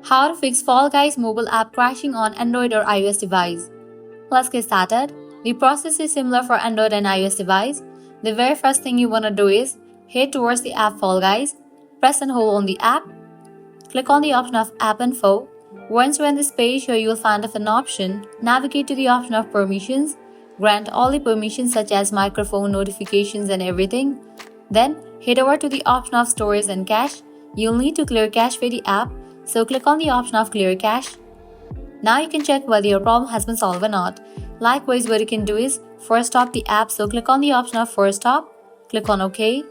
How to fix Fall Guys mobile app crashing on Android or iOS device. Let's get started. The process is similar for Android and iOS device. The very first thing you want to do is head towards the app Fall Guys, press and hold on the app, click on the option of App Info. Once you're on this page, here you will find an option. Navigate to the option of Permissions. Grant all the permissions such as microphone, notifications and everything. Then head over to the option of Storage and Cache. You'll need to clear cache for the app, so click on the option of Clear Cache. Now you can check whether your problem has been solved or not. Likewise, what you can do is force stop the app, so click on the option of Force Stop, click on OK.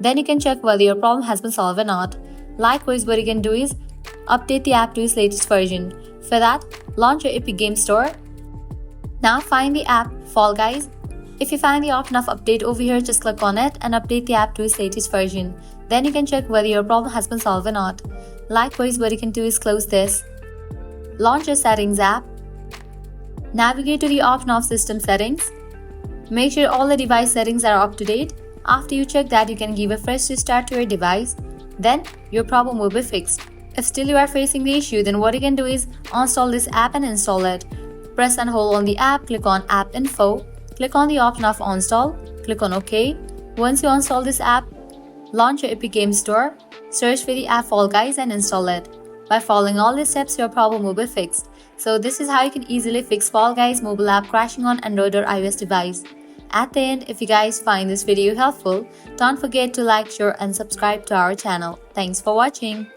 Then you can check whether your problem has been solved or not. Likewise, what you can do is update the app to its latest version. For that, launch your Epic Game Store. Now find the app Fall Guys. If you find the option of update over here, just click on it and update the app to its latest version. Then you can check whether your problem has been solved or not. Likewise, what you can do is close this. Launch your Settings app. Navigate to the option of System Settings. Make sure all the device settings are up to date. After you check that, you can give a fresh restart to your device. Then your problem will be fixed. If still you are facing the issue, then what you can do is uninstall this app and install it. Press and hold on the app, click on App Info, click on the option of Uninstall, click on OK. Once you install this app, launch your Epic Game Store, search for the app Fall Guys and install it. By following all these steps, your problem will be fixed. So this is how you can easily fix Fall Guys mobile app crashing on Android or iOS device. At the end, if you guys find this video helpful, don't forget to like, share and subscribe to our channel. Thanks for watching.